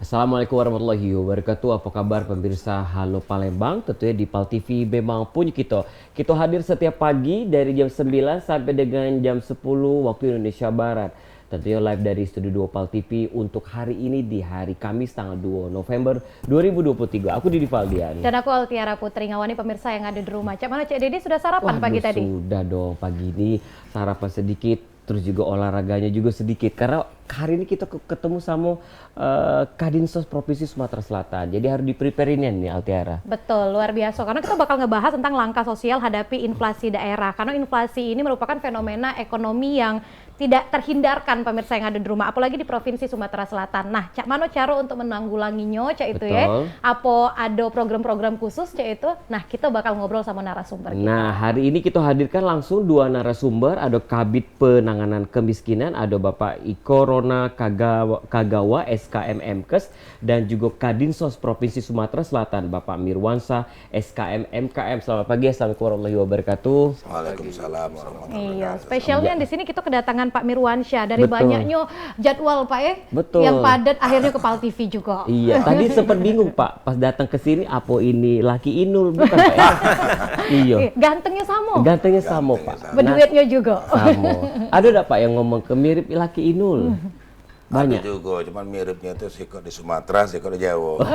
Assalamualaikum warahmatullahi wabarakatuh. Apa kabar pemirsa Halo Palembang? Tentunya di Pal TV memang punya kita. Kita hadir setiap pagi dari jam 9 sampai dengan jam 10 waktu Indonesia Barat. Tentunya live dari Studio 2 Pal TV untuk hari ini di hari Kamis tanggal 2 November 2023. Aku Didi Valdian. Dan aku Altiara Putri, ngawani pemirsa yang ada di rumah. Cak mana Cak Didi sudah sarapan pagi tadi? Sudah dong, pagi ini sarapan sedikit, terus juga olahraganya juga sedikit. Karena hari ini kita ketemu sama Kadinsos Provinsi Sumatera Selatan. Jadi harus di-prepare-in nih Altiara. Betul, luar biasa. Karena kita bakal ngebahas tentang langkah sosial hadapi inflasi daerah. Karena inflasi ini merupakan fenomena ekonomi yang tidak terhindarkan pemirsa yang ada di rumah, apalagi di Provinsi Sumatera Selatan. Nah, Cak mano cara untuk menanggulanginya, Cak itu ya? Apa ada program-program khusus, Cak itu? Nah, kita bakal ngobrol sama narasumber kita. Nah, hari ini kita hadirkan langsung dua narasumber, ada Kabid Penanganan Kemiskinan, ada Bapak Iko Rona Kagawa SKM MKes, dan juga Kadinsos Provinsi Sumatera Selatan, Bapak Mirwansa SKM MKM. Selamat pagi, assalamualaikum warahmatullahi wabarakatuh. Waalaikumsalam warahmatullahi wabarakatuh. Iya, spesialnya di sini kita kedatangan Pak Mirwansyah dari Betul. banyaknya jadwal Pak ya, Betul. yang padat akhirnya ke Pal TV juga. Iya, tadi sempat bingung Pak, pas datang ke sini apa ini Laki Inul bukan Pak ya? Iya. Gantengnya sama. Gantengnya sama Pak. sama. Berduitnya juga. Sama. Ada enggak Pak yang ngomong ke mirip Laki Inul? Banyak. Ada juga, cuman miripnya itu sikot di Sumatera, sikot di Jawa.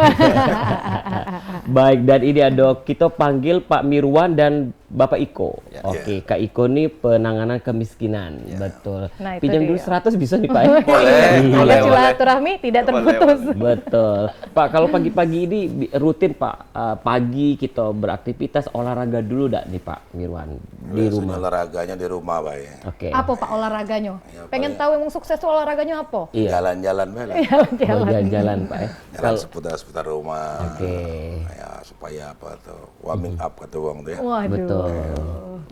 Baik, dan ini ada kita panggil Pak Mirwan dan Bapak Iko. Ya. Oke, Kak Iko ini penanganan kemiskinan. Betul. Nah, itu Pinjam dulu dia. 100 bisa nih Pak ya? Boleh, Agar boleh. silaturahmi tidak terputus. Betul. Pak, kalau pagi-pagi ini rutin Pak, pagi kita beraktivitas olahraga dulu dak nih Pak Mirwan di Biasanya rumah. olahraganya di rumah, Pak ya. Oke. Apa Pak olahraganya? Ya, Pengen paling- tahu yang sukses tuh olahraganya apa? Iya. Jalan-jalan, Pak. Oh, jalan-jalan Pak ya. Jalan seputar-seputar rumah. Oke. Ya, supaya apa tuh, warming up kata uang tuh ya. Waduh.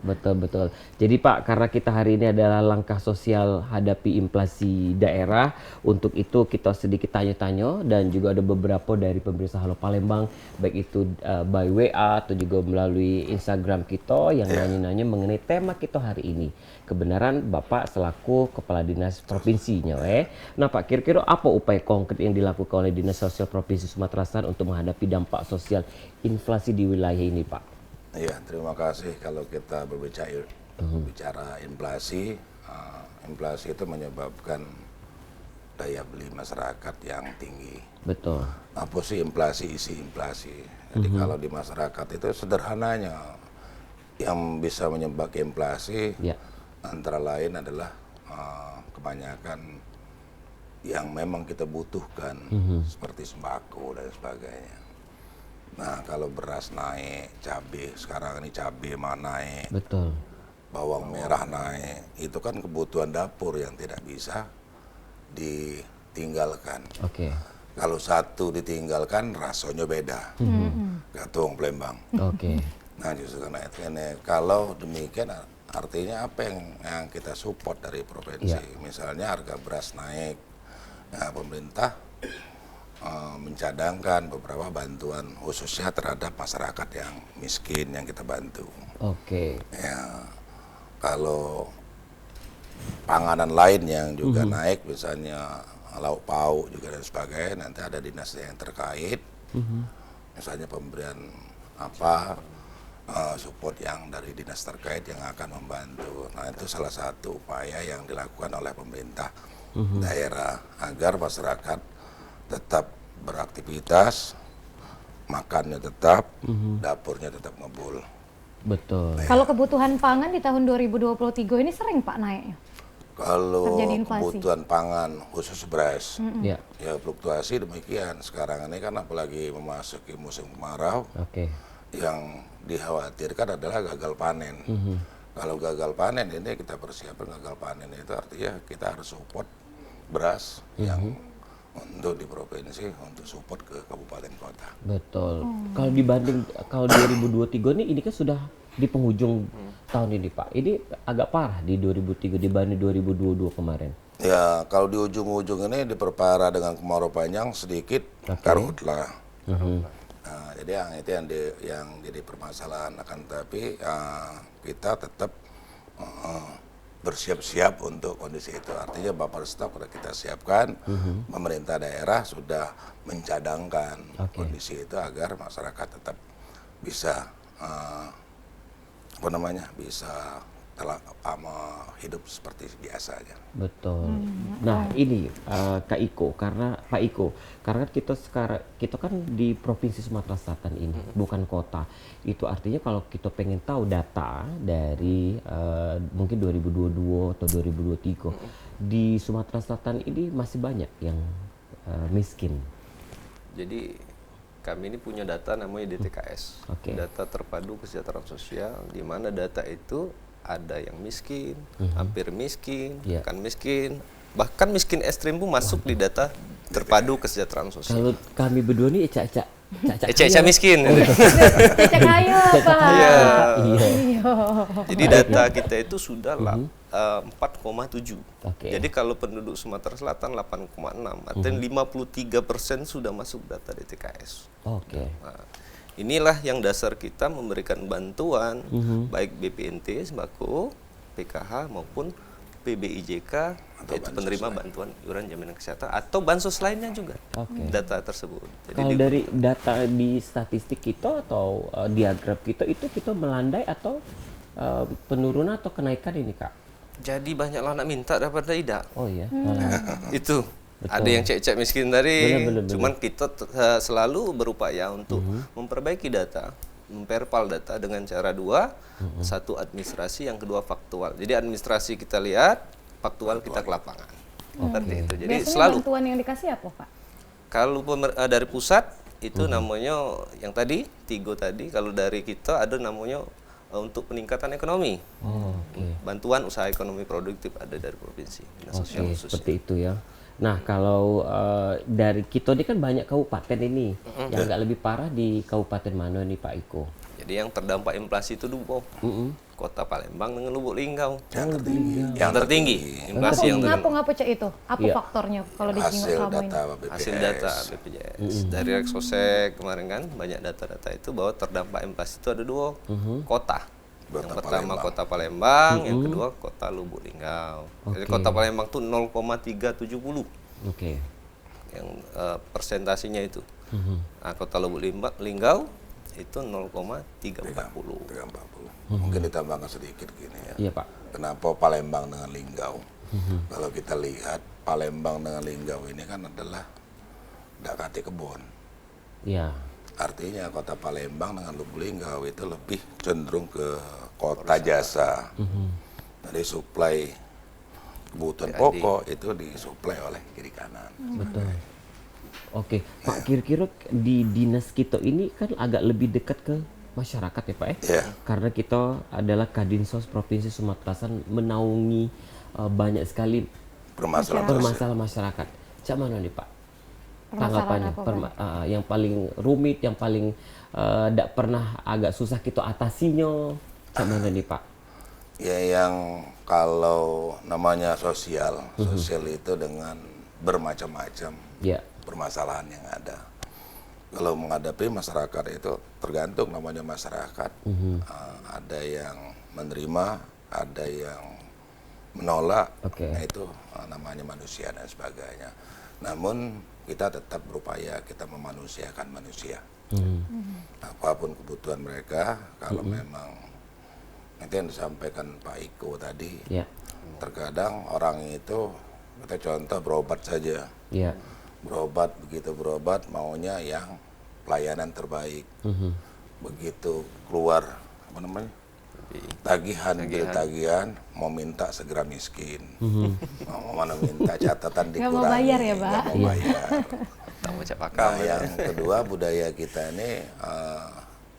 Betul. Jadi Pak, karena kita hari ini adalah langkah sosial hadapi inflasi daerah, untuk itu kita sedikit tanya-tanya dan juga ada beberapa dari pemirsa Halo Palembang, baik itu by WA atau juga melalui Instagram kita yang nanya-nanya mengenai tema kita hari ini. Kebenaran Bapak selaku Kepala Dinas Provinsinya. Nah Pak, kira-kira apa upaya konkret yang dilakukan oleh Dinas Sosial Provinsi Sumatera Selatan untuk menghadapi dampak sosial inflasi di wilayah ini Pak? Iya, terima kasih. Kalau kita bicara inflasi, inflasi itu menyebabkan daya beli masyarakat yang tinggi. Betul. Apa sih inflasi, isi inflasi? Jadi kalau di masyarakat itu sederhananya yang bisa menyebabkan inflasi Ya. antara lain adalah kebanyakan yang memang kita butuhkan seperti sembako dan sebagainya. Nah kalau beras naik, cabai sekarang ini cabai naik, Betul. bawang merah naik, itu kan kebutuhan dapur yang tidak bisa ditinggalkan. Oke. Kalau satu ditinggalkan rasanya beda. Gatong Palembang. Oke. Nah justru karena itu ini kalau demikian artinya apa yang kita support dari provinsi. Ya. Misalnya harga beras naik, nah, pemerintah mencadangkan beberapa bantuan khususnya terhadap masyarakat yang miskin yang kita bantu. Oke. Ya, kalau panganan lain yang juga naik, misalnya lauk pauk juga dan sebagainya, nanti ada dinas yang terkait, misalnya pemberian support yang dari dinas terkait yang akan membantu. Nah itu salah satu upaya yang dilakukan oleh pemerintah daerah agar masyarakat tetap beraktivitas, makannya tetap, dapurnya tetap ngebul. Betul. Kalau kebutuhan pangan di tahun 2023 ini sering Pak naiknya? Kalau Terjadi inflasi. kebutuhan pangan khusus beras, Ya. ya fluktuasi demikian. Sekarang ini kan apalagi memasuki musim kemarau, Oke. yang dikhawatirkan adalah gagal panen. Kalau gagal panen ini kita persiapkan gagal panen itu artinya kita harus support beras yang untuk di provinsi untuk support ke kabupaten kota. Betul. Kalau dibanding kalau 2023 ini kan sudah di penghujung tahun ini Pak. Ini agak parah di 2003 dibanding 2022 kemarin. Ya kalau di ujung-ujung ini diperparah dengan kemarau panjang sedikit karhutlah. Nah, jadi yang itu yang jadi permasalahan, akan tapi kita tetap bersiap-siap untuk kondisi itu. Artinya buffer stok sudah kita siapkan, pemerintah daerah sudah mencadangkan kondisi itu agar masyarakat tetap bisa bisa hidup seperti biasa aja. Betul. Nah ini Kak Iko, karena Pak Iko, karena kita kan di Provinsi Sumatera Selatan ini, bukan kota. Itu artinya kalau kita pengen tahu data dari mungkin 2022 atau 2023 di Sumatera Selatan ini masih banyak yang miskin. Jadi kami ini punya data namanya DTKS, data terpadu kesejahteraan sosial, di mana data itu ada yang miskin, hampir miskin, bukan miskin, bahkan miskin ekstrim pun masuk di data terpadu kesejahteraan sosial. Kalau kami berdua nih ecak miskin. Ecak kaya, Pak. Iya. Iya. Jadi data kita itu sudah 4,7. Jadi kalau penduduk Sumatera Selatan 8,6, artinya 53% sudah masuk data DTKS. Nah, inilah yang dasar kita memberikan bantuan baik BPNT sembako, PKH maupun PBIJK, yaitu penerima bantuan iuran jaminan kesehatan atau bansos lainnya juga. Data tersebut. Jadi kalau dari data di statistik kita atau diagram kita itu kita melandai atau penurunan atau kenaikan ini Kak? Jadi banyak anak minta dapat tidak. Oh iya. Itu. Betul. Ada yang cek-cek miskin tadi, cuman kita selalu berupaya untuk memperbaiki data, memperpal data dengan cara dua, satu administrasi, yang kedua faktual. Jadi administrasi kita lihat, faktual kita ke lapangan. Seperti itu. Jadi biasanya selalu. Bantuan yang dikasih apa, Pak? Kalau dari pusat itu namanya yang tadi Tigo tadi, kalau dari kita ada namanya untuk peningkatan ekonomi. Bantuan usaha ekonomi produktif ada dari provinsi. Sosial khususnya. Seperti itu ya. Nah kalau dari kita ini kan banyak kabupaten ini, yang agak lebih parah di kabupaten mana nih Pak Iko? Jadi yang terdampak inflasi itu dua, Kota Palembang dengan Lubuk Linggau. Yang tertinggi. Inflasi yang tertinggi. Ngapa Cak itu? Apa faktornya kalau di Jinggo selama ini? Hasil data BPJS. Dari Reksosek kemarin kan banyak data-data itu bahwa terdampak inflasi itu ada dua kota. Yang pertama Kota Palembang, yang kedua Kota Lubuk Linggau. Jadi Kota Palembang itu 0,370. Yang persentasinya itu. Nah, Kota Lubuk Linggau itu 0,340. Mungkin ditambahkan sedikit gini ya. Iya Pak. Kenapa Palembang dengan Linggau? Kalau kita lihat Palembang dengan Linggau ini kan adalah dakati kebun. Iya. Artinya Kota Palembang dengan Lubuk Linggau itu lebih cenderung ke kota jasa. Dari suplai kebutuhan pokok itu disuplai oleh kiri kanan. Betul. Pak, kira-kira di dinas kita ini kan agak lebih dekat ke masyarakat ya Pak ya? Karena kita adalah Kadinsos Provinsi Sumatera Selatan menaungi banyak sekali permasalahan masyarakat. Cak mana nih Pak? Tanggapannya yang paling rumit, yang paling tidak pernah agak susah kita atasinya, cak mana nih Pak? Ya yang kalau namanya sosial itu dengan bermacam-macam permasalahan yang ada. Kalau menghadapi masyarakat itu tergantung namanya masyarakat. Ada yang menerima, ada yang menolak, nah itu namanya manusia dan sebagainya. Namun kita tetap berupaya kita memanusiakan manusia. Apapun kebutuhan mereka, kalau memang nanti yang disampaikan Pak Iko tadi, terkadang orang itu kita contoh berobat saja. Berobat, begitu berobat maunya yang pelayanan terbaik. Begitu keluar tagihan mau minta segera miskin. Mau mana minta catatan dikurangi. Nggak mau bayar ya Pak? Nggak mau bayar. Nah, yang kedua budaya kita ini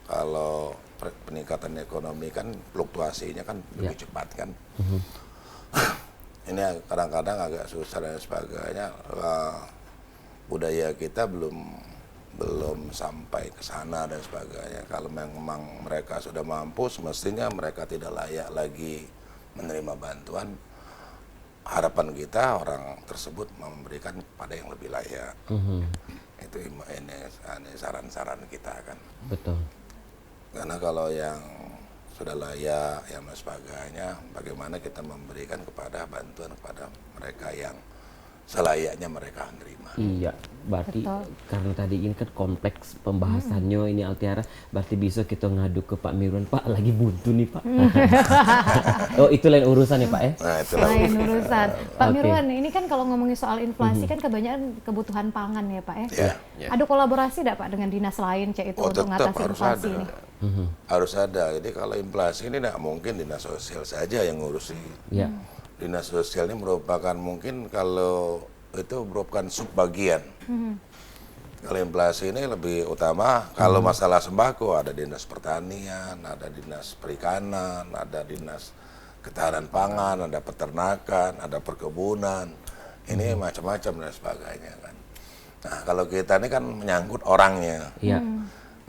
kalau peningkatan ekonomi kan fluktuasinya kan lebih cepat kan. Ini kadang-kadang agak susah dan sebagainya. Budaya kita belum sampai ke sana dan sebagainya. Kalau memang mereka sudah mampu, semestinya mereka tidak layak lagi menerima bantuan. Harapan kita orang tersebut memberikan pada yang lebih layak. Itu ini saran-saran kita kan. Betul. Karena kalau yang sudah layak, yang dan sebagainya, bagaimana kita memberikan kepada bantuan kepada mereka yang selayaknya mereka menerima. Iya, berarti Betul. karena tadi ini kan kompleks pembahasannya ini Altiara, berarti bisa kita ngadu ke Pak Mirwan, Pak lagi buntu nih Pak. Oh itu lain urusan ya Pak ya? Nah, itulah Lain urusan. Pak Oke. Mirwan, ini kan kalau ngomongin soal inflasi kan kebanyakan kebutuhan pangan ya Pak ya. ya. Ada kolaborasi tidak Pak dengan dinas lain cek itu Oh, untuk tetap mengatasi harus inflasi ada. ini? Harus ada. Jadi kalau inflasi ini tidak mungkin dinas sosial saja yang ngurusi. Iya. Dinas sosial ini merupakan mungkin kalau itu merupakan subbagian. Kalau inflasi ini lebih utama, kalau masalah sembako ada dinas pertanian, ada dinas perikanan, ada dinas ketahanan pangan, ada peternakan, ada perkebunan, ini macam-macam dan sebagainya kan. Nah kalau kita ini kan menyangkut orangnya. Iya.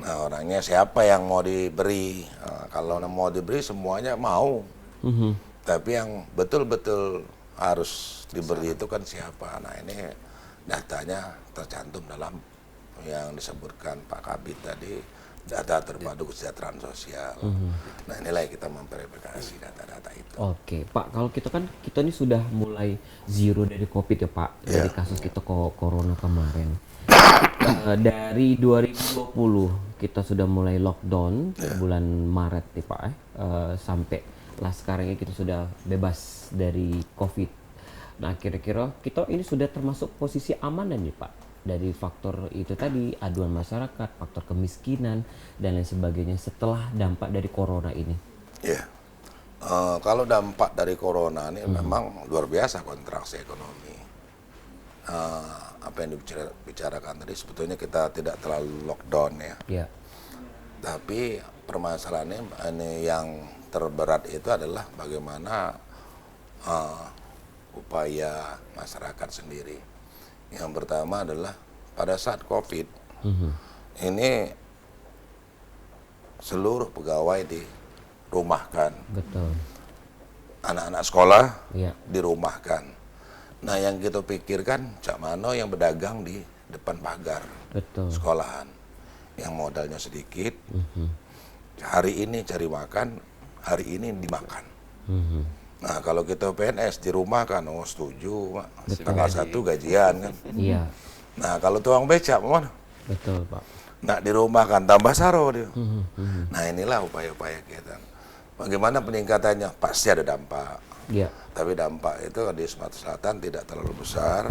Nah orangnya siapa yang mau diberi? Nah, kalau mau diberi semuanya mau. Tapi yang betul-betul harus diberi itu kan siapa? Nah ini datanya tercantum dalam yang disebutkan Pak Kabid tadi, data terpadu kesejahteraan sosial. Nah inilah yang kita memverifikasi data-data itu. Oke, Pak, kalau kita ini sudah mulai zero dari COVID ya Pak, dari kasus kita corona kemarin. Dari 2020 kita sudah mulai lockdown bulan Maret nih Pak, sampai lah sekarang ini kita sudah bebas dari COVID. Nah, kira-kira kita ini sudah termasuk posisi aman nih Pak, dari faktor itu tadi, aduan masyarakat, faktor kemiskinan dan lain sebagainya setelah dampak dari corona ini. Ya, kalau dampak dari corona ini memang luar biasa kontraksi ekonomi. Apa yang dibicarakan tadi sebetulnya kita tidak terlalu lockdown ya. Ya. Tapi permasalahannya ini yang terberat itu adalah bagaimana upaya masyarakat sendiri. Yang pertama adalah pada saat COVID ini seluruh pegawai dirumahkan, Betul. anak-anak sekolah Iya. dirumahkan. Nah yang kita pikirkan cak mano yang berdagang di depan pagar Betul. sekolahan, yang modalnya sedikit, hari ini cari makan, hari ini dimakan. Nah kalau kita PNS di rumah kan, oh setuju, tanggal 1 gajian kan. Iya. Nah kalau tukang becak mana? Betul Pak. Nah di rumah kan tambah saro dia. Nah inilah upaya-upaya kita. Bagaimana peningkatannya? Pasti ada dampak. Iya. Tapi dampak itu di Sumatera Selatan tidak terlalu besar.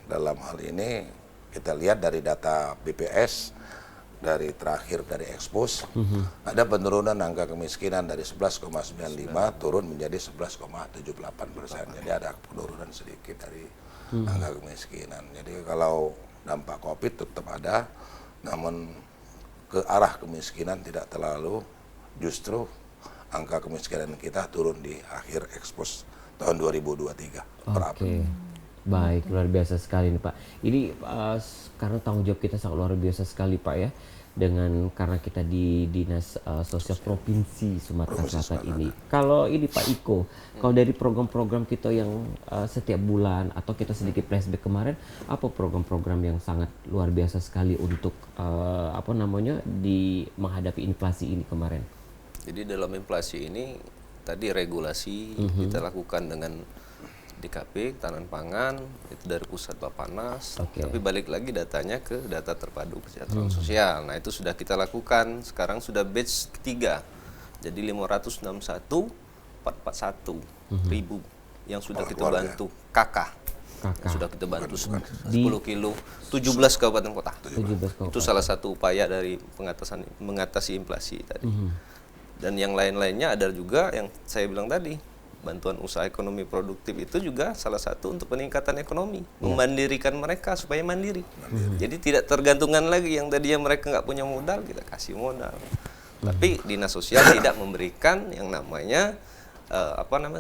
Dalam hal ini kita lihat dari data BPS, dari terakhir dari Expos, ada penurunan angka kemiskinan dari 11,95 turun menjadi 11,78%. Jadi ada penurunan sedikit dari angka kemiskinan. Jadi kalau dampak COVID tetap ada, namun ke arah kemiskinan tidak terlalu, justru angka kemiskinan kita turun di akhir Expos tahun 2023 per April. Oke. Baik, luar biasa sekali nih Pak. Ini karena tanggung jawab kita sangat luar biasa sekali Pak ya. Karena kita di Dinas Sosial Provinsi Sumatera Selatan ini. Kalau ini Pak Iko, kalau dari program-program kita yang setiap bulan atau kita sedikit flashback kemarin, apa program-program yang sangat luar biasa sekali untuk menghadapi inflasi ini kemarin? Jadi dalam inflasi ini tadi regulasi kita lakukan dengan DKP, Tahanan Pangan, itu dari pusat Bappenas. Tapi balik lagi datanya ke data terpadu kesejahteraan sosial. Nah itu sudah kita lakukan, sekarang sudah batch ketiga. Jadi 561.441 ribu yang sudah kita bantu kakak. Sudah kita bantu 10 kilo, 17 kabupaten kota. 17 Itu salah satu upaya dari mengatasi inflasi tadi. Dan yang lain-lainnya ada juga yang saya bilang tadi, bantuan usaha ekonomi produktif itu juga salah satu untuk peningkatan ekonomi, memandirikan mereka supaya mandiri. Jadi tidak tergantungan lagi yang tadinya mereka nggak punya modal, kita kasih modal. Tapi dinas sosial tidak memberikan yang namanya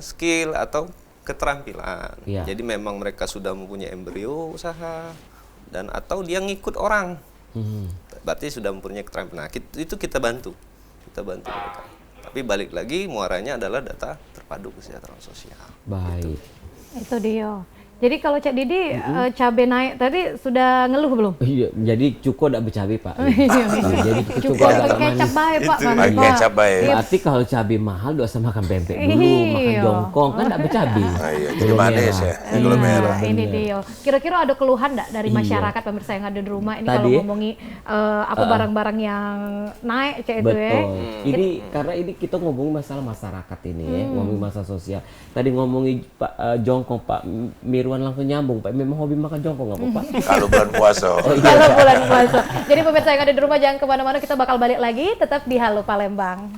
skill atau keterampilan. Jadi memang mereka sudah mempunyai embrio usaha dan atau dia ngikut orang, berarti sudah mempunyai keterampilan. Nah, itu kita bantu mereka. Tapi balik lagi muaranya adalah data terpadu kesejahteraan sosial. Baik. Itu dia. Jadi kalau Cak Didi cabai naik tadi sudah ngeluh belum? Iya, jadi cuko nggak bercabai Pak. Iya. Jadi Cukup cuko agak pakai manis. kecap baik Pak. Pakai Mami, Pak. kecap baik. Berarti kalau cabai mahal doa sama makan pempek dulu, makan Iya. jongkong kan nggak bercabai. Iya, jadi manis ya, gula merah. Nah, ini dia. Kira-kira ada keluhan nggak dari masyarakat pemirsa yang ada di rumah ini Tadi kalau ya? ngomongi apa barang-barang yang naik Cak itu ya? Betul. Ini karena ini kita ngomongin masalah masyarakat ini ya, ngomongin masalah sosial. Tadi ngomongin Pak jongkong Pak Mirwan langsung nyambung Pak. Memang hobi makan jongkong nggak Pak? Kalau bulan puasa. Kalau bulan puasa. Jadi pemirsa yang ada di rumah jangan kemana-mana, kita bakal balik lagi tetap di Halo Palembang.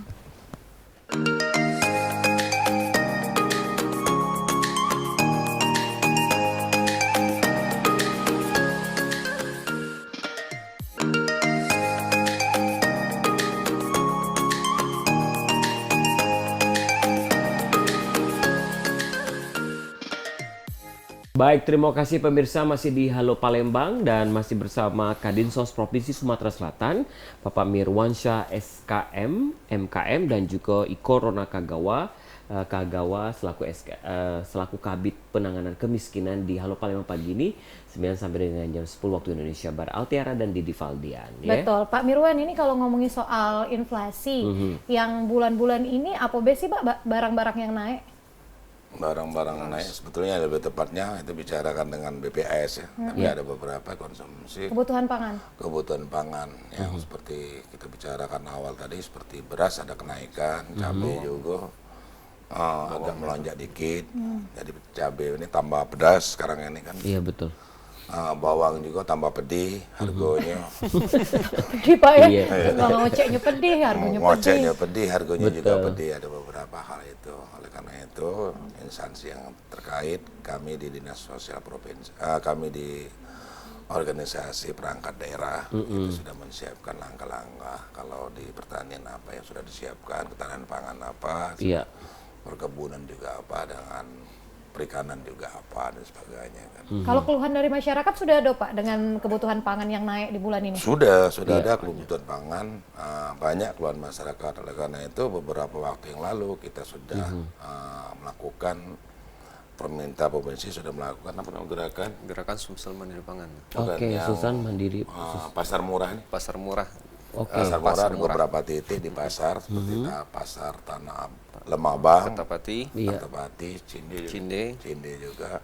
Baik, terima kasih pemirsa masih di Halo Palembang dan masih bersama Kadinsos Provinsi Sumatera Selatan, Bapak Mirwansyah SKM, MKM dan juga Iko Rona Kagawa selaku Kabid Penanganan Kemiskinan di Halo Palembang pagi ini 9 sampai dengan jam 10 waktu Indonesia Barat. Altiara dan Didi Valdian. Ya? Betul, Pak Mirwan, ini kalau ngomongin soal inflasi yang bulan-bulan ini apa sih Pak barang-barang yang naik? Barang-barang naik sebetulnya lebih tepatnya itu bicarakan dengan BPS ya. Tapi ada beberapa konsumsi Kebutuhan pangan. kebutuhan pangan yang seperti kita bicarakan awal tadi, seperti beras ada kenaikan, cabai juga agak melonjak dikit. Jadi cabai ini tambah pedas sekarang ini kan. Iya betul. Bawang juga tambah pedih harganya. Pedih Pak ya? Iya. Kalau ngoceknya pedih, harganya pedih. Ngoceknya pedih, harganya juga Betul. pedih. Ada beberapa hal itu. Oleh karena itu, instansi yang terkait, kami di Dinas Sosial Provinsi, kami di organisasi perangkat daerah itu sudah menyiapkan langkah-langkah. Kalau di pertanian apa yang sudah disiapkan, ketahanan pangan apa, Iya. perkebunan juga apa, dengan perikanan juga apa dan sebagainya kan. Kalau keluhan dari masyarakat sudah ada Pak dengan kebutuhan pangan yang naik di bulan ini? Sudah ada kebutuhan pangan, banyak keluhan masyarakat. Oleh karena itu beberapa waktu yang lalu kita sudah melakukan, pemerintah provinsi sudah melakukan apa namanya Gerakan Sumsel Mandiri Pangan. Bukan Oke, yang, Susan Mandiri. pasar murah nih. Pasar murah. Oke. Pasar murah Pasar ada murah. beberapa titik di pasar seperti pasar Tanah Lemabang, Kertapati, Iya. Kertapati, Cinde. Cinde juga.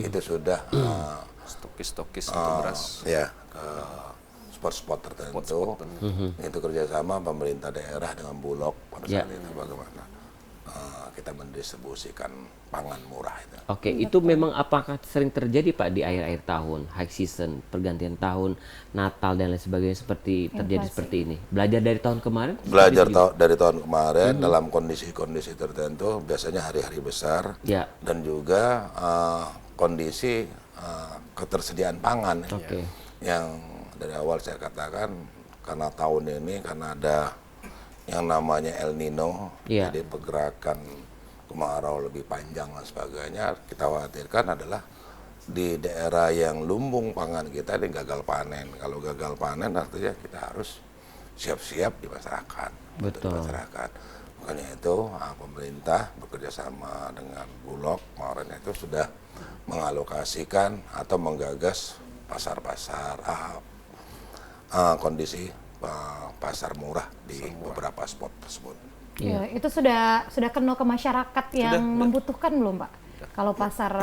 Itu sudah stokis-stokis untuk beras. ya ke spot-spot tertentu. Itu kerjasama pemerintah daerah dengan Bulog pada saat itu bagaimana kita mendistribusikan pangan murah itu. Oke, itu memang apakah sering terjadi Pak di akhir-akhir tahun, high season, pergantian tahun, Natal dan lain sebagainya seperti terjadi seperti ini? Belajar dari tahun kemarin? Belajar dari tahun kemarin dalam kondisi-kondisi tertentu, biasanya hari-hari besar Ya. dan juga kondisi ketersediaan pangan Oke. yang dari awal saya katakan karena tahun ini karena ada yang namanya El Nino, Iya. jadi pergerakan kemarau lebih panjang dan sebagainya, kita khawatirkan adalah di daerah yang lumbung pangan kita ini gagal panen. Kalau gagal panen artinya kita harus siap-siap di masyarakat. Untuk di Betul. masyarakat. Makanya itu pemerintah bekerjasama dengan Bulog kemarin itu sudah mengalokasikan atau menggagas pasar-pasar kondisi pasar murah di beberapa spot tersebut. Ya, itu sudah kena ke masyarakat yang membutuhkan belum Pak? Kalau pasar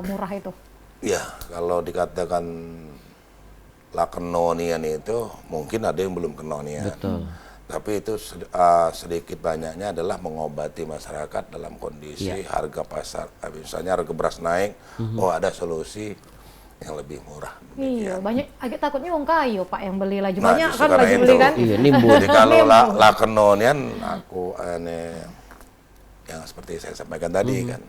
murah itu? Ya, kalau dikatakan lakenonian itu mungkin ada yang belum kenonian. Betul. Tapi itu sedikit banyaknya adalah mengobati masyarakat dalam kondisi harga pasar. Misalnya harga beras naik, oh ada solusi yang lebih murah. Iya, banyak agak takutnya wong kayo Pak yang beli laju Nah, banyak justru kan karena laju itu. beli kan? Iya, nimbul. Jadi kalau lakenonian aku yang seperti saya sampaikan tadi kan.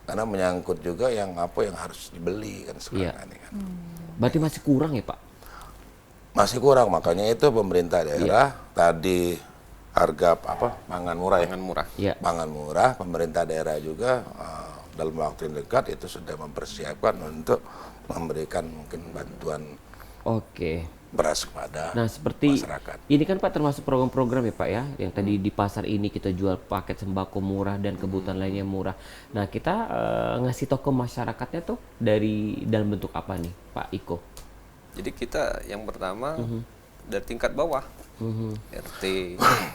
Karena menyangkut juga yang apa yang harus dibeli kan sekarang ini kan. Berarti masih kurang ya Pak? Masih kurang, makanya itu pemerintah daerah tadi harga pangan murah ya. Pangan murah. Iya. Pangan murah, pemerintah daerah juga dalam waktu yang dekat itu sudah mempersiapkan untuk memberikan mungkin bantuan Oke. beras kepada Nah, seperti masyarakat. ini kan Pak termasuk program-program ya Pak ya, yang tadi di pasar ini kita jual paket sembako murah dan kebutuhan lainnya murah. Nah, kita ngasih tahu ke masyarakatnya tuh dari dalam bentuk apa nih Pak Iko? Jadi kita yang pertama dari tingkat bawah, RT,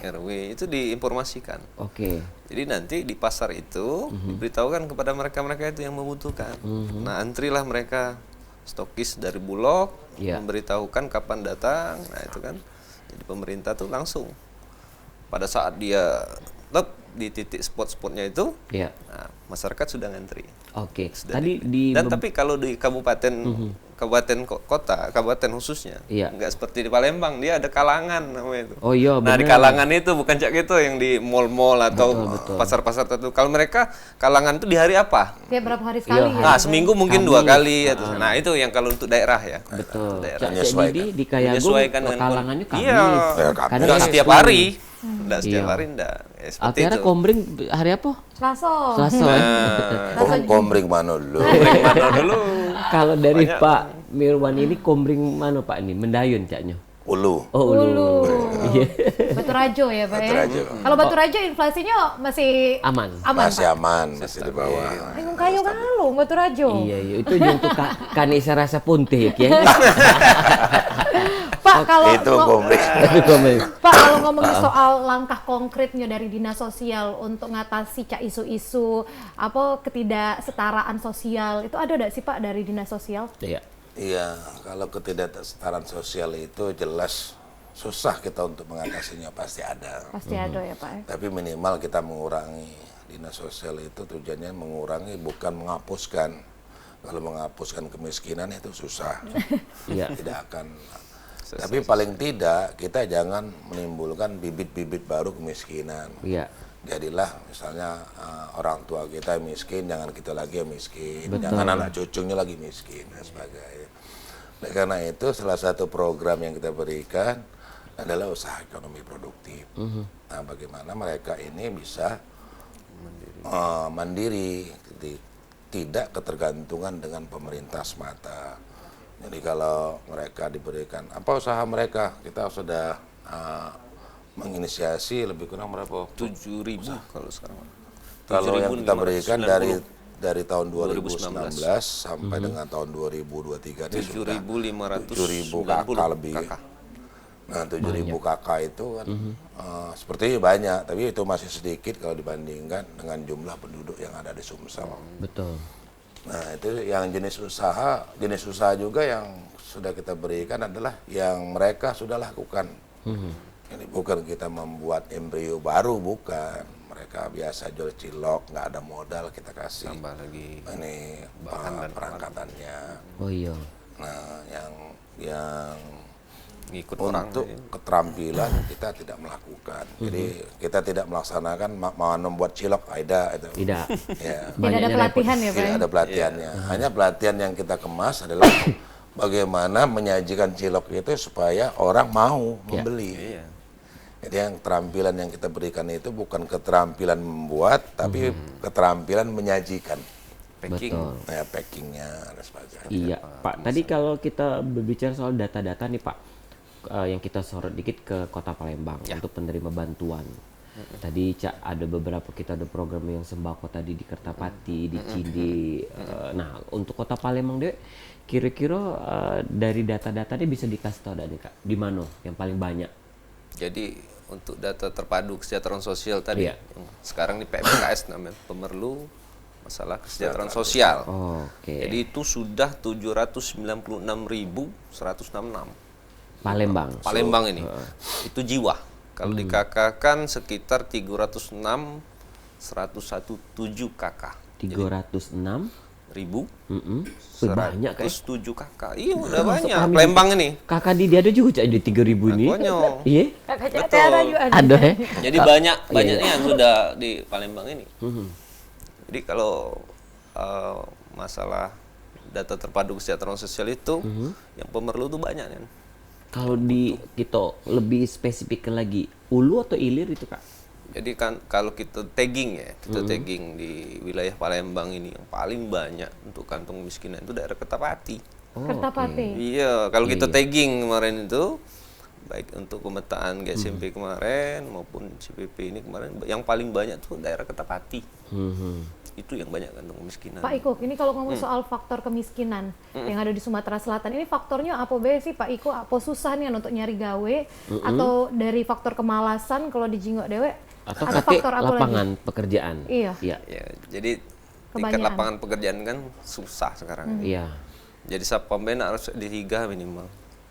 RW itu diinformasikan. Oke. Jadi nanti di pasar itu diberitahukan kepada mereka-mereka itu yang membutuhkan. Nah, antrilah mereka, stokis dari Bulog, memberitahukan kapan datang. Nah, itu kan. Jadi pemerintah tuh langsung pada saat dia di titik spot-spotnya itu, nah, masyarakat sudah ngantri. Oke. Tadi tapi kalau di kabupaten kabupaten kota, kabupaten khususnya, nggak seperti di Palembang, dia ada kalangan namanya itu. Oh iya, nah, di kalangan itu bukan cak gitu yang di mall-mall atau pasar-pasar tertentu. Kalau mereka kalangan itu di hari apa? Ya berapa hari sekali ya? Nah, seminggu mungkin 2 kali. Nah, itu yang kalau untuk daerah ya. Betul. Daerah. Di Kayagung kalangannya Kamis. Iya. Nggak setiap hari. Nggak setiap hari, nggak. Ya, seperti akhirnya itu. Kombring hari apa? Selasa. Kombring mana dulu? Kalau dari banyak. Pak Mirwan ini kombring mana Pak ini? Mendayun caknya. Ulu. Oh, Ulu. Batu Rajo ya Pak ya. Kalau Batu Rajo inflasinya masih aman. Masih aman, masih di bawah. Bingung kayu kalau Batu Rajo. Iya, itu untuk kanisa rasa puntik ya. Pak, kalau itu kombring. Pak, kalau ngomongin soal langkah konkretnya dari Dinas Sosial untuk ngatasi isu-isu ketidaksetaraan sosial, itu ada nggak sih Pak dari Dinas Sosial? Iya, kalau ketidaksetaraan sosial itu jelas susah kita untuk mengatasinya, pasti ada. Pasti ada ya Pak. Tapi minimal kita mengurangi. Dinas Sosial itu tujuannya mengurangi, bukan menghapuskan. Kalau menghapuskan kemiskinan itu susah. Tidak akan. Tapi paling tidak kita jangan menimbulkan bibit-bibit baru kemiskinan. Jadilah misalnya orang tua kita miskin, jangan kita lagi yang miskin. Jangan anak cucunya lagi miskin dan sebagainya. Nah, karena itu salah satu program yang kita berikan adalah usaha ekonomi produktif. Nah, bagaimana mereka ini bisa mandiri, tidak ketergantungan dengan pemerintah semata. Jadi kalau mereka diberikan apa usaha mereka, kita sudah menginisiasi lebih kurang berapa? 7.000 kalau sekarang. Kalau yang kita berikan dari tahun 2019 sampai dengan tahun 2023 ini 7.000 kakak lebih. Nah, 7.000 kakak itu kan sepertinya banyak, tapi itu masih sedikit kalau dibandingkan dengan jumlah penduduk yang ada di Sumsel. Betul. Nah, itu yang jenis usaha juga yang sudah kita berikan adalah yang mereka sudah lakukan. Ini bukan kita membuat embrio baru, bukan. Mereka biasa jual cilok, nggak ada modal, kita kasih. Tambah lagi ini perangkatannya. Oh iya. Nah, yang ngikut untuk keterampilan kita tidak melakukan. Jadi kita tidak melaksanakan mau membuat cilok ada itu. Tidak. Ya. Tidak ada pelatihan ya Pak? Tidak ada pelatihannya. Hanya pelatihan yang kita kemas adalah bagaimana menyajikan cilok itu supaya orang mau membeli. Jadi yang keterampilan yang kita berikan itu bukan keterampilan membuat, tapi keterampilan menyajikan. Packing. Ya, packingnya dan sebagainya. Iya, Pak. Tadi kalau kita berbicara soal data-data nih Pak, yang kita sorot dikit ke Kota Palembang untuk penerima bantuan. Tadi ada beberapa kita ada program yang sembako tadi di Kertapati, di Cindi. Nah, untuk Kota Palembang deh, kira-kira dari data-data ini bisa dikasih tahu nih Kak, di mana yang paling banyak? Jadi untuk data terpadu kesejahteraan sosial tadi, yang sekarang di PMKS namanya Pemerlu Masalah Kesejahteraan Sosial. Jadi itu sudah 796.166. Palembang ini. Itu jiwa. Kalau di KK kan sekitar 306.117 KK. 306.107 kakak. Iya, udah banyak. Palembang ini. Kakak di dia ada juga di 3.000 ini. Iya. Betul. Ada ya. Jadi banyaknya yang sudah di Palembang ini. Jadi kalau masalah data terpadu kesejahteraan sosial itu, yang Pemerlu itu banyak kan. Kalau di kita lebih spesifik lagi, Ulu atau Ilir itu Kak? Jadi kan kalau kita tagging di wilayah Palembang ini yang paling banyak untuk kantong kemiskinan itu daerah Kertapati. Kertapati. Iya, kalau kita tagging kemarin itu, baik untuk pemetaan GSMP kemarin maupun CPP ini kemarin, yang paling banyak tuh daerah Kertapati. Itu yang banyak kantong kemiskinan. Pak Iko, ini kalau ngomong soal faktor kemiskinan yang ada di Sumatera Selatan, ini faktornya apa sih Pak Iko? Apa susah nih untuk nyari gawe? Atau dari faktor kemalasan kalau di Jingok Dewe? Atau ada faktor apa lapangan lagi? pekerjaan? Iya. Iya. Ya, jadi tingkat Kebanyakan. lapangan pekerjaan kan susah sekarang. Iya. Jadi Sapamben harus D3 minimal.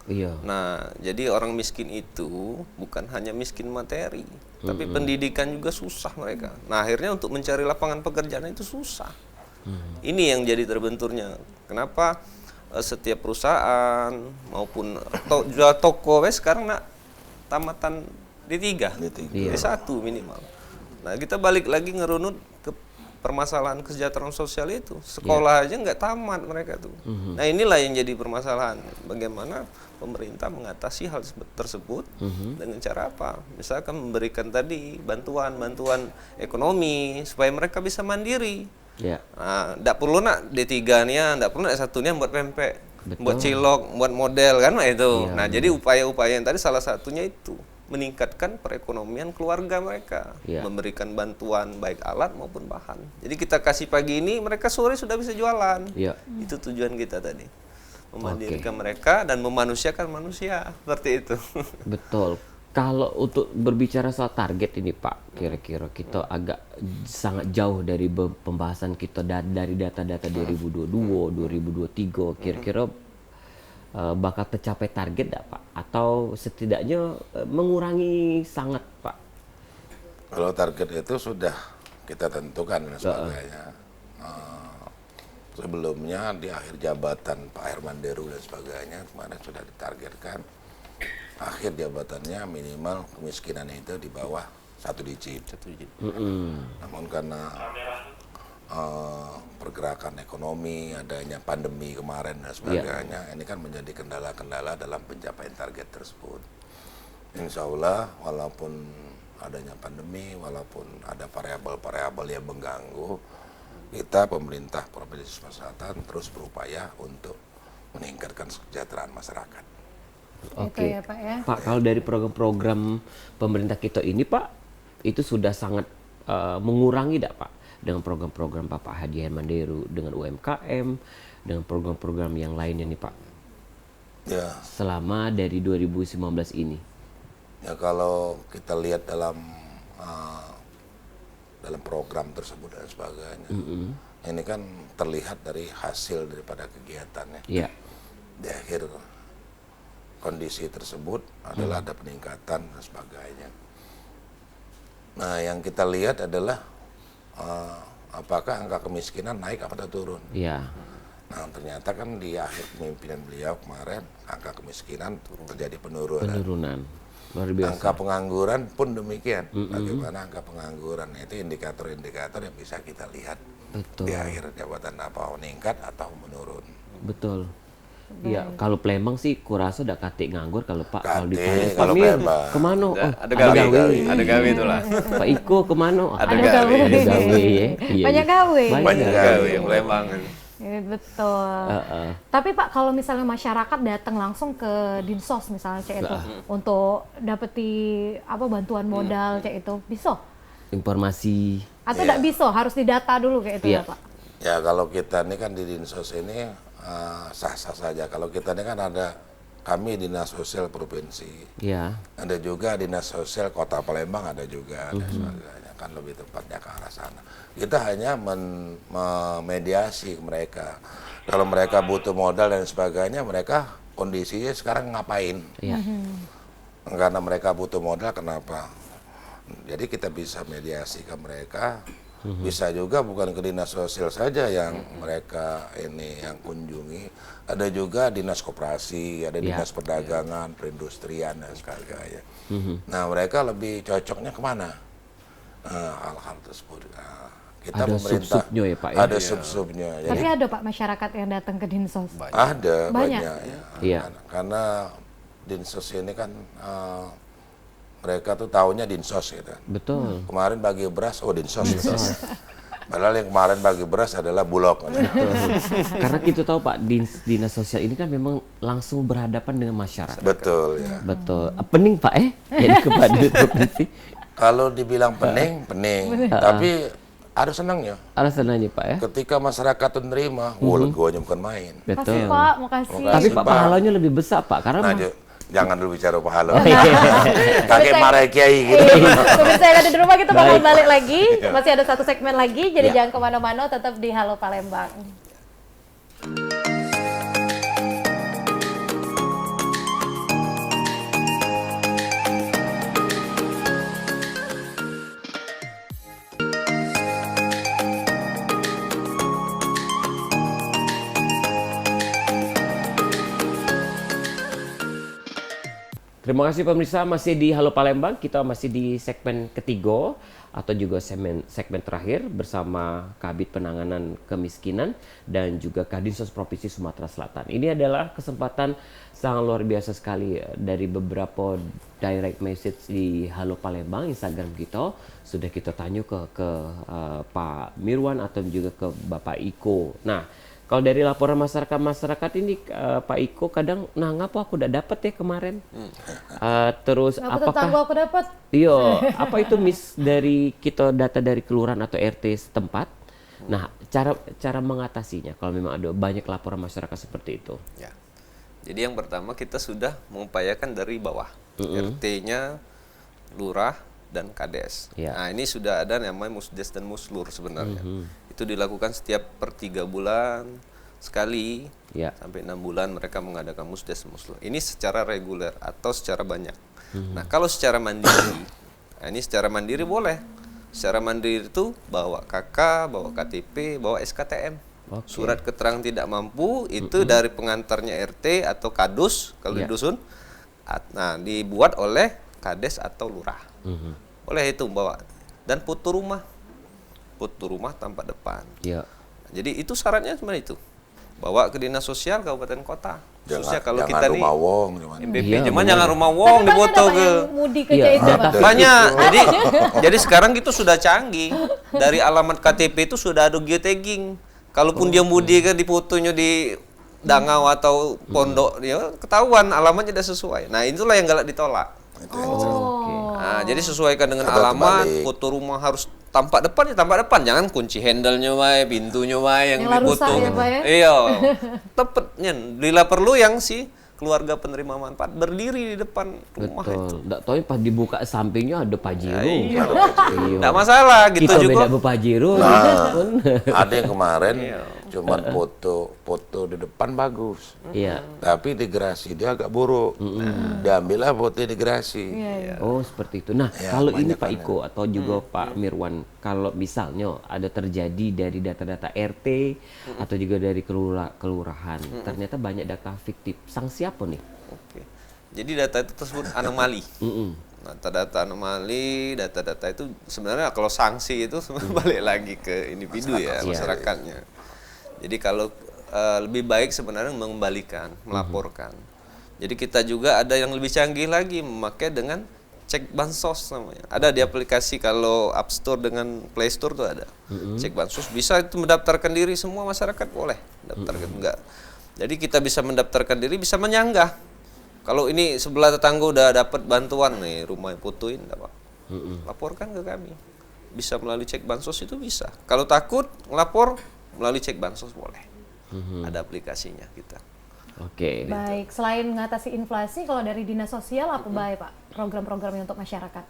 Iya. Nah, jadi orang miskin itu bukan hanya miskin materi, tapi pendidikan juga susah mereka. Nah, akhirnya untuk mencari lapangan pekerjaan itu susah. Ini yang jadi terbenturnya. Kenapa setiap perusahaan maupun jual toko sekarang nak tamatan D3, D1 minimal. Nah, kita balik lagi ngerunut ke permasalahan kesejahteraan sosial itu. Sekolah aja nggak tamat mereka tuh. Nah, inilah yang jadi permasalahan. Bagaimana pemerintah mengatasi hal tersebut dengan cara apa? Misalkan memberikan tadi bantuan ekonomi supaya mereka bisa mandiri. Ya. Nah, nggak perlu nak D3-nya, nggak perlu nak S1-nya buat pempek, buat cilok, buat model kan itu. Nah, jadi upaya-upaya yang tadi salah satunya itu meningkatkan perekonomian keluarga mereka, memberikan bantuan baik alat maupun bahan. Jadi kita kasih pagi ini, mereka sore sudah bisa jualan. Itu tujuan kita tadi, memandirikan mereka dan memanusiakan manusia seperti itu. Betul. Kalau untuk berbicara soal target ini Pak, kira-kira kita agak sangat jauh dari pembahasan kita dari data-data 2022, 2023. Kira-kira bakal tercapai target enggak Pak? Atau setidaknya mengurangi sangat Pak? Kalau target itu sudah kita tentukan dan sebagainya. Sebelumnya di akhir jabatan Pak Herman Deru dan sebagainya kemarin sudah ditargetkan akhir jabatannya minimal kemiskinan itu di bawah 1 digit. Namun karena pergerakan ekonomi, adanya pandemi kemarin dan sebagainya, ini kan menjadi kendala-kendala dalam pencapaian target tersebut. Insya Allah walaupun adanya pandemi, walaupun ada variabel-variabel yang mengganggu, kita pemerintah Provinsi Sumatera Selatan terus berupaya untuk meningkatkan kesejahteraan masyarakat. Oke, ya, Pak, ya. Pak, kalau dari program-program pemerintah kita ini Pak, itu sudah sangat mengurangi tidak Pak? Dengan program-program Bapak Hadi Herman Deru, dengan UMKM, dengan program-program yang lainnya nih Pak? Ya. Selama dari 2019 ini. Ya kalau kita lihat dalam program tersebut dan sebagainya, ini kan terlihat dari hasil daripada kegiatannya. Iya. Di akhir kondisi tersebut adalah ada peningkatan dan sebagainya. Nah, yang kita lihat adalah apakah angka kemiskinan naik atau turun. Iya. Nah, ternyata kan di akhir kepemimpinan beliau kemarin angka kemiskinan terjadi penurunan. Penurunan. Luar biasa. Angka pengangguran pun demikian. Bagaimana angka pengangguran itu indikator-indikator yang bisa kita lihat. Betul. Di akhir jabatan apa meningkat atau menurun. Betul. Iya, kalau Palembang sih kurasa udah katik nganggur kalau Pak kalau Katik, ditanya kalau Pak Mir Palembang. kemana? Ada gawe, ada gawe itulah. Pak Iko kemana? Ada gawe. Ada gawe ya. Iya, Banyak iya. gawe. Banyak Gawe yang Palembang. Ya, betul. Tapi Pak, kalau misalnya masyarakat datang langsung ke Dinsos misalnya cek itu untuk dapeti apa bantuan modal cek itu bisa? Informasi. Atau tidak bisa? Harus didata dulu kayak itu ya Pak? Ya kalau kita ini kan di Dinsos ini sah-sah saja. Kalau kita ini kan ada kami Dinas Sosial Provinsi. Ya. Ada juga Dinas Sosial Kota Palembang ada juga dan sebagainya. Kan lebih tepatnya ke arah sana. Kita hanya memediasi mereka. Kalau mereka butuh modal dan sebagainya, mereka kondisinya sekarang ngapain? Iya. Karena mereka butuh modal, kenapa? Jadi kita bisa mediasi ke mereka. Bisa juga bukan ke dinas sosial saja yang mereka ini yang kunjungi, ada juga dinas koperasi, ada dinas perdagangan, perindustrian dan sebagainya. Nah mereka lebih cocoknya kemana? Hal-hal tersebut. Kita Ada pemerintah sub-subnya ya Pak ya? ada sub-subnya. Jadi Tapi ada Pak masyarakat yang datang ke Dinsos? ada Banyak. ya. Iya. Karena dinsos ini kan mereka tuh taunya dinsos gitu. Betul. Kemarin bagi beras, oh dinsos. Padahal yang kemarin bagi beras adalah Bulog. Karena kita tahu Pak, dinas sosial ini kan memang langsung berhadapan dengan masyarakat. Betul ya. Betul. Pening Pak jadi kepada provinsi. Kalau dibilang pening. Tapi ada senangnya. Ada senangnya Pak ya. Ketika masyarakat menerima, legonya bukan main. Betul. Makasih Pak, makasih. Tapi Pak pahalanya lebih besar Pak, karena Jangan dulu bicara pahala. Oh, iya. Kakek marah kiai gitu. Pemirsa yang ada di rumah, kita bakal balik lagi. Masih ada satu segmen lagi, jadi jangan kemana-mana, tetap di Halo Palembang. Terima kasih pemirsa, masih di Halo Palembang, kita masih di segmen ketiga atau juga segmen terakhir bersama Kabid Penanganan Kemiskinan dan juga Kadinsos Provinsi Sumatera Selatan. Ini adalah kesempatan sangat luar biasa sekali dari beberapa direct message di Halo Palembang Instagram kita. Sudah kita tanya ke Pak Mirwan atau juga ke Bapak Iko. Nah, kalau dari laporan masyarakat ini Pak Iko kadang, nah ngapa aku udah dapat ya kemarin? Terus apakah tetangga aku dapat? Iya, apa itu dari kita data dari kelurahan atau RT setempat? Nah, cara mengatasinya kalau memang ada banyak laporan masyarakat seperti itu. Ya. Jadi yang pertama kita sudah mengupayakan dari bawah. RT-nya, lurah dan kades. Nah, ini sudah ada namanya musdes dan muslur sebenarnya. Itu dilakukan setiap per 3 bulan sekali, sampai 6 bulan mereka mengadakan musdes muslur. Ini secara reguler atau secara banyak. Nah, kalau secara mandiri, ini secara mandiri boleh. Secara mandiri itu bawa KK, bawa KTP, bawa SKTM. Surat keterangan tidak mampu itu dari pengantarnya RT atau kadus kalau di dusun. Nah, dibuat oleh kades atau lurah. Boleh itu bawa. Dan foto rumah tampak depan. Jadi itu syaratnya cuma itu. Bawa ke dinas sosial kabupaten kota. Khususnya kalau kita nih rumah wong, MBP, jangan rumah wong dipoto ke. Banyak. Banyak. Jadi sekarang itu sudah canggih. Dari alamat KTP itu sudah ada geotagging. Kalaupun dia mudi kan di fotonya di Dangau atau pondok, dia ketahuan alamatnya tidak sesuai. Nah, itulah yang galak ditolak. Nah, jadi sesuaikan dengan alamat, foto rumah harus tampak depan, jangan kunci handle-nya wae, pintunya wae yang dipoto. Ya, iya. Tepatnya bila perlu yang si keluarga penerima manfaat berdiri di depan rumah. Betul. Nggak tahu pas dibuka sampingnya ada Pajero. Nggak masalah gitu kita juga. Kita beda Pajero. Ada yang kemarin cuman foto di depan bagus. Tapi integrasi dia agak buruk. Diambillah foto integrasi. Oh, seperti itu. Nah, kalau ini Pak Iko atau juga Pak Mirwan, kalau misalnya ada terjadi dari data-data RT atau juga dari kelurahan, ternyata banyak data fiktif. Sanksi apa nih? Jadi data itu tersebut anomali. Data-data anomali, data-data itu sebenarnya kalau sanksi itu balik lagi ke individu masyarakatnya. Jadi kalau lebih baik sebenarnya mengembalikan, melaporkan. Jadi kita juga ada yang lebih canggih lagi memakai dengan cek bansos namanya. Ada di aplikasi kalau App Store dengan Play Store tuh ada. Cek bansos bisa itu mendaftarkan diri semua masyarakat boleh daftarkan enggak. Jadi kita bisa mendaftarkan diri, bisa menyanggah. Kalau ini sebelah tetangga udah dapat bantuan nih, rumah fotoin enggak Pak. Laporkan ke kami. Bisa melalui cek bansos itu bisa. Kalau takut ngelapor melalui cek bansos boleh. Ada aplikasinya kita. Baik, selain mengatasi inflasi, kalau dari dinas sosial apa baik Pak program-programnya untuk masyarakat?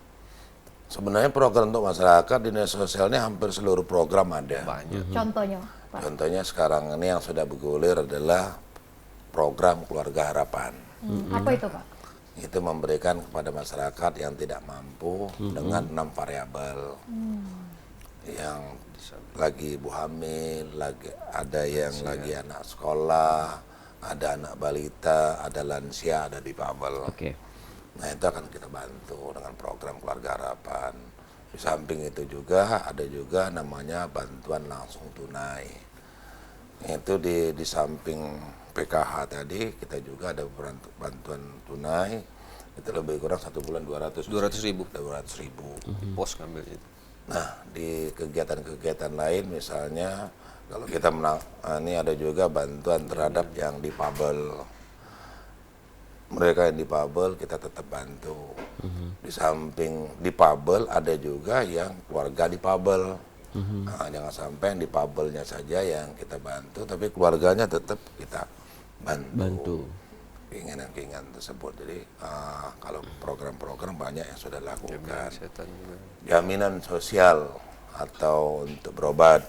Sebenarnya program untuk masyarakat dinas sosialnya hampir seluruh program ada. Banyak. Contohnya Pak? Contohnya sekarang ini yang sudah bergulir adalah program Keluarga Harapan. Apa itu Pak? Itu memberikan kepada masyarakat yang tidak mampu dengan 6 variabel. Yang lagi ibu hamil, ada yang lagi anak sekolah, ada anak balita, ada lansia, ada difabel. Nah, itu akan kita bantu dengan program Keluarga Harapan. Di samping itu juga ada juga namanya bantuan langsung tunai. Itu di samping PKH tadi kita juga ada bantuan tunai. Itu lebih kurang 1 bulan 200 ribu. 200 ribu. Pos ngambil itu. Nah, di kegiatan-kegiatan lain misalnya kalau kita ini ada juga bantuan terhadap yang difabel. Mereka yang difabel kita tetap bantu. Di samping difabel ada juga yang keluarga difabel. Nah, jangan sampai yang difabelnya saja yang kita bantu, tapi keluarganya tetap kita bantu. Keinginan-keinginan tersebut. Jadi kalau program-program banyak yang sudah dilakukan. Jaminan sosial atau untuk berobat.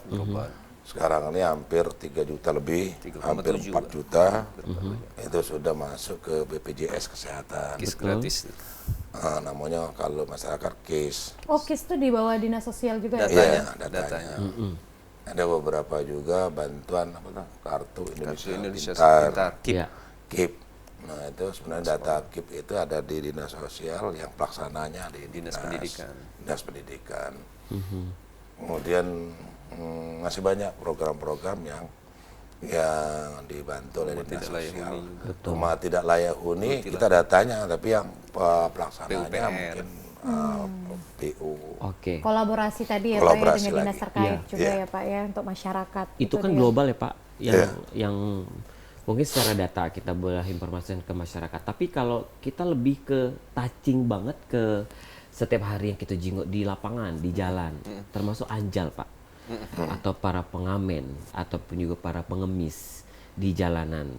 Sekarang ini hampir 3 juta lebih, hampir 4 juta. Itu sudah masuk ke BPJS Kesehatan. KIS gratis. Namanya kalau masyarakat KIS. Oh, KIS itu di bawah dinas sosial juga ya? Iya, datanya. Ada beberapa juga bantuan kartu Indonesia Pintar. KIP. Nah, itu sebenarnya data KIP itu ada di dinas sosial, yang pelaksananya di dinas pendidikan. Kemudian masih banyak program-program yang dibantu oleh dinas sosial. Rumah tidak layak huni kita datanya, tapi yang pelaksanaannya mungkin PU. Kolaborasi tadi ya Pak ya, dengan dinas terkait juga ya Pak ya, untuk masyarakat. Itu kan global ya Pak, yang mungkin secara data kita boleh informasikan ke masyarakat. Tapi kalau kita lebih ke touching banget ke setiap hari yang kita jenguk di lapangan, di jalan, termasuk Anjal Pak, atau para pengamen, ataupun juga para pengemis di jalanan.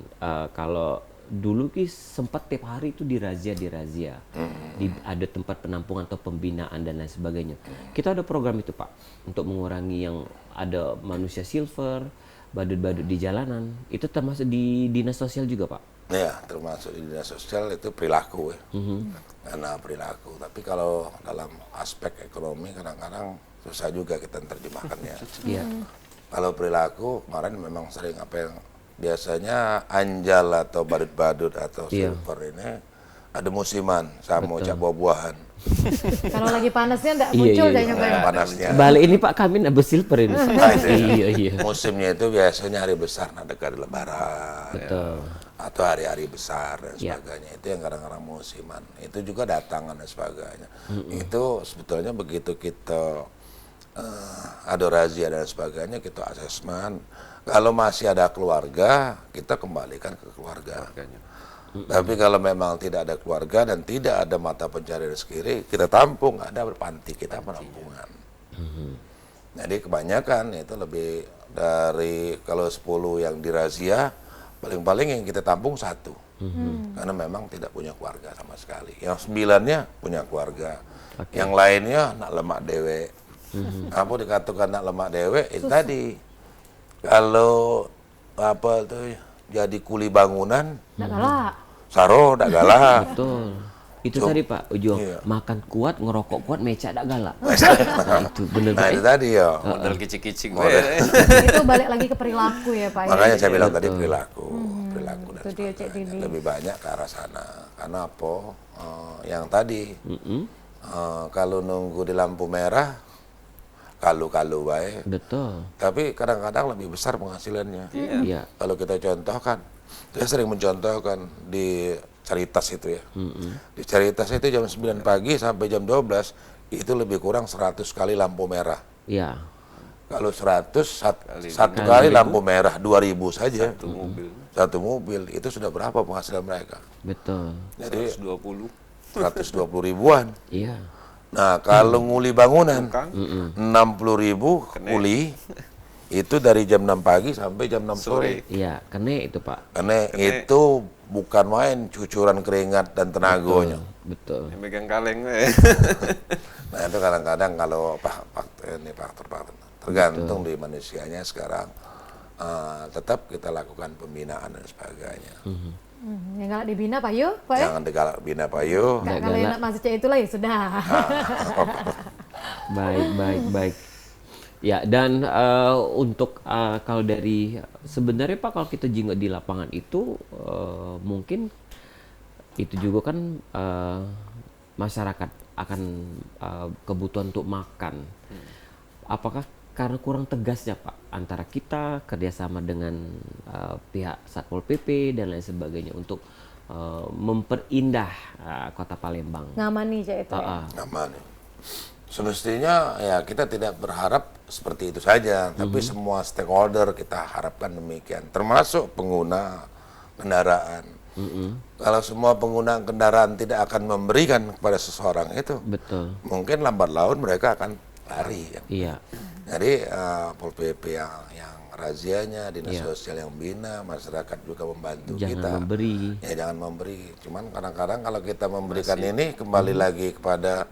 Kalau dulu sempat tiap hari itu dirazia, ada tempat penampungan atau pembinaan dan lain sebagainya. Kita ada program itu Pak, untuk mengurangi yang ada manusia silver, badut-badut di jalanan. Itu termasuk di dinas sosial juga Pak? Ya, termasuk di dinas sosial itu perilaku ya. Karena perilaku. Tapi kalau dalam aspek ekonomi kadang-kadang susah juga kita menerjemahkannya. Kalau perilaku kemarin memang sering biasanya Anjal atau badut-badut atau silver ini ada musiman sama ucap buah-buahan. Kalau lagi panasnya enggak muncul panasnya. Balik ini Pak kami ada silver ini. Iya. Musimnya itu biasanya hari besar, dekat Lebaran. Betul. Atau hari-hari besar dan sebagainya. Itu yang kadang-kadang musiman. Itu juga datangan dan sebagainya. Itu sebetulnya begitu kita ada razia dan sebagainya, kita asesmen. Kalau masih ada keluarga, kita kembalikan ke keluarga. Tapi kalau memang tidak ada keluarga dan tidak ada mata pencarian rezeki, kita tampung, ada panti kita penampungan. Jadi kebanyakan itu lebih dari kalau 10 yang dirazia, paling-paling yang kita tampung 1. Karena memang tidak punya keluarga sama sekali. Yang 9-nya punya keluarga. Yang lainnya nak lemak dewe. Apa dikatakan nak lemak dewe? Itu tadi. Kalau jadi kuli bangunan, saro dak galak. Betul. Itu tadi Pak Ujung, makan kuat, ngerokok kuat, meca dak galak. Itu bener. Nah itu tadi ya. Modal kicik-kicik. Itu balik lagi ke perilaku ya Pak. Makanya saya bilang tadi perilaku dan sebagainya. Lebih banyak ke arah sana. Karena apa? Yang tadi, kalau nunggu di lampu merah, kalu-kalu baik. Betul. Tapi kadang-kadang lebih besar penghasilannya. Iya. Kalau kita contohkan, saya sering mencontohkan di Caritas itu ya. Di Caritas itu jam 9 pagi sampai jam 12 itu lebih kurang 100 kali lampu merah. Iya. Kalau 100 satu kali lampu merah 2.000 saja. Satu mobil itu sudah berapa penghasilan mereka? Betul. Jadi 120 ribuan. Iya. Nah, kalau nguli bangunan 60.000 kuli itu dari jam 6 pagi sampai jam 6 sore. Iya, kene itu Pak. Karena itu bukan main cucuran keringat dan tenaganya. Betul. Yang megang kaleng. Nah, itu kadang-kadang kalau faktor tergantung di manusianya sekarang. Tetap kita lakukan pembinaan dan sebagainya. Yang galak dibina Pak Yu, Pak ya? Jangan digalak bina Pak Yu. Kalau yang nak masuk itulah ya sudah. Baik. Ya, dan untuk kalau dari sebenarnya Pak, kalau kita jenguk di lapangan itu mungkin itu juga kan masyarakat akan kebutuhan untuk makan. Apakah karena kurang tegasnya Pak antara kita kerjasama dengan pihak Satpol PP dan lain sebagainya untuk memperindah kota Palembang? Ngamani aja itu ya? Ngamani. Semestinya ya kita tidak berharap seperti itu saja, tapi semua stakeholder kita harapkan demikian, termasuk pengguna kendaraan. Kalau semua pengguna kendaraan tidak akan memberikan kepada seseorang itu, Betul. mungkin lambat laun mereka akan lari. Kan? Iya. Jadi Pol PP yang razianya, dinas sosial yang bina, masyarakat juga membantu Jangan kita. memberi. Ya jangan memberi. Cuman kadang-kadang kalau kita memberikan ini kembali lagi kepada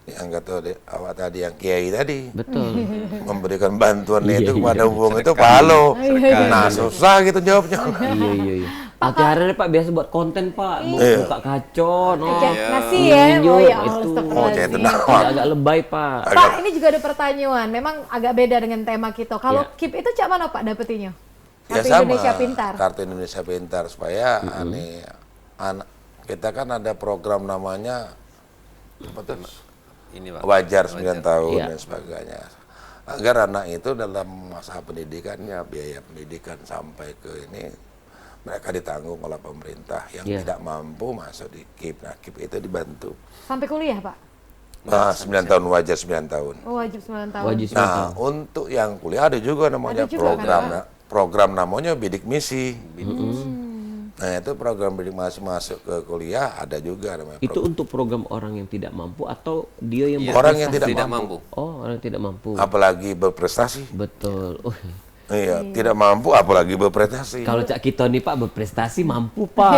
yang kata awak tadi, yang kiai tadi. Betul. Memberikan bantuan Iya, itu iya. kepada wong itu palo. Nah susah gitu jawabnya. Iya. Akhirnya Pak biasa buat konten Pak, buka kacon, Nasi ya, oh ya Allah, Oh, astagfirullahaladzim. itu nah. agak lebay Pak. Pak, ini juga ada pertanyaan. Memang agak beda dengan tema kita. Kalau Ya. KIP itu cak mana Pak dapetinya? Ya Kartu sama, Indonesia Pintar. Kartu Indonesia Pintar supaya anak kita kan ada program namanya apa tuh? Ini Pak. Wajar 9 tahun Iya. dan sebagainya. Agar anak itu dalam masa pendidikannya, biaya pendidikan sampai ke ini mereka ditanggung oleh pemerintah. Yang Iya. tidak mampu masuk di KIP. Nah, KIP itu dibantu. Sampai kuliah Pak? Nah, 9 tahun wajar 9 tahun. Oh, wajib 9 tahun. Wajib Nah, untuk yang kuliah ada juga namanya Ada juga, program namanya bidik misi. Nah, itu program bidik misi masuk ke kuliah ada juga namanya. Itu untuk program orang yang tidak mampu atau dia yang Orang yang tidak Tidak mampu. mampu. Oh, orang yang tidak mampu. Apalagi berprestasi. Betul. Iya, tidak mampu apalagi berprestasi. Kalau Cak Kito nih Pak berprestasi mampu Pak.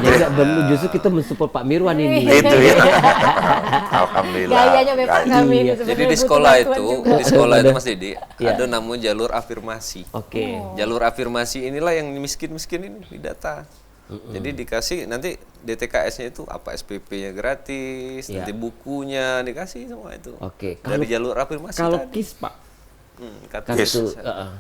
Jadi nggak perlu, justru kita mensupport Pak Mirwan ini. Itu ya. Alhamdulillah. Gayanya Bapak kami ini Jadi sebenarnya di butuh sekolah bantuan itu, juga. di sekolah itu Mas Didi, Iya. ada namanya jalur afirmasi. Oke. Jalur afirmasi inilah yang miskin-miskin ini didata. Jadi dikasih nanti DTKS-nya itu apa, SPP-nya gratis, Iya. nanti bukunya dikasih semua itu. Oke. Dari jalur afirmasi Kalau tadi. KIS Pak, Kartu kartu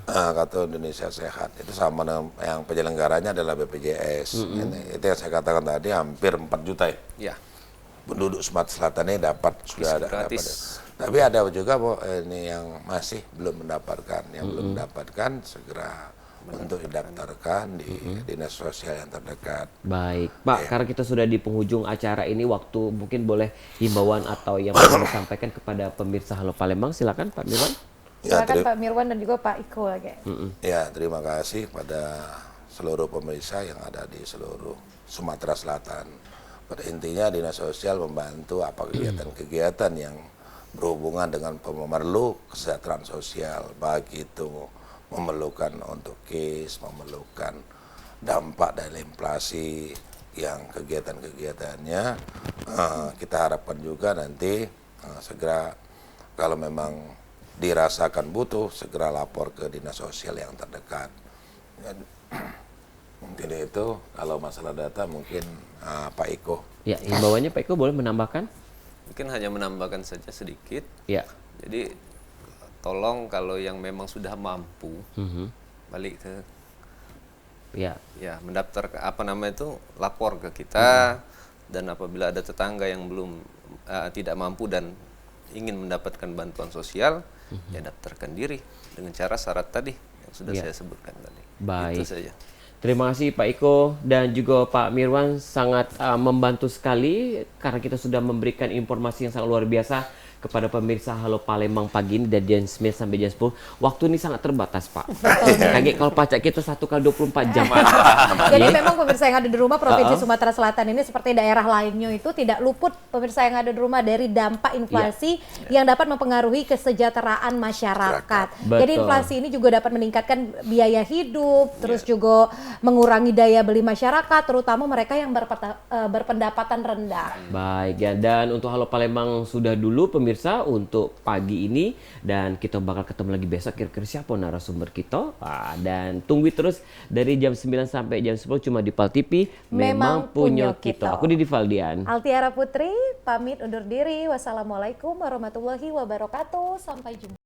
Kartu Indonesia Sehat itu sama dengan yang penyelenggaranya adalah BPJS. Itu yang saya katakan tadi hampir 4 juta ya. Ya, Penduduk Sumatera Selatan ini dapat gratis. Tapi ada juga ini yang masih belum mendapatkan, yang belum mendapatkan segera untuk didaftarkan di dinas sosial yang terdekat. baik Pak, karena kita sudah di penghujung acara ini, waktu mungkin boleh himbauan atau yang perlu disampaikan kepada pemirsa Halo Palembang, silakan Pak Mirwan. Ya, Silakan Pak Mirwan dan juga Pak Iko lagi. ya, terima kasih pada seluruh pemirsa yang ada di seluruh Sumatera Selatan. Pada intinya dinas sosial membantu apa kegiatan-kegiatan yang berhubungan dengan pemerlu kesejahteraan sosial, baik itu memerlukan untuk KIS, memerlukan dampak dari inflasi yang kegiatan-kegiatannya. Kita harapkan juga nanti segera kalau memang dirasakan butuh, segera lapor ke dinas sosial yang terdekat. Mungkin itu, kalau masalah data mungkin Pak Iko. Ya, himbauannya Pak Iko boleh menambahkan? mungkin hanya menambahkan saja sedikit. Ya. Jadi tolong kalau yang memang sudah mampu balik ke Ya. mendaftar ke apa namanya itu, lapor ke kita. Dan apabila ada tetangga yang belum tidak mampu dan ingin mendapatkan bantuan sosial, ya daftarkan diri dengan cara syarat tadi yang sudah Ya. saya sebutkan tadi. Baik. Itu saja. Terima kasih Pak Iko dan juga Pak Mirwan, sangat membantu sekali karena kita sudah memberikan informasi yang sangat luar biasa kepada pemirsa Halo Palembang pagi ini dari jam 9 sampai jam 10. Waktu ini sangat terbatas Pak. Kaget kalau pacak kita 1 kali 24 jam. Jadi memang pemirsa yang ada di rumah Provinsi Sumatera Selatan ini seperti daerah lainnya itu tidak luput pemirsa yang ada di rumah dari dampak inflasi yang dapat mempengaruhi kesejahteraan masyarakat. Betul. Jadi inflasi ini juga dapat meningkatkan biaya hidup, terus juga mengurangi daya beli masyarakat, terutama mereka yang berpendapatan rendah. Baik ya, dan untuk Halo Palembang sudah dulu pemirsa untuk pagi ini, dan kita bakal ketemu lagi besok kira-kira siapa narasumber kita. Dan tunggu terus dari jam 9 sampai jam 10 cuma di PAL TV. Memang punya kita. Aku Didi Valdian. Altiara Putri pamit undur diri. Wassalamualaikum warahmatullahi wabarakatuh. Sampai jumpa.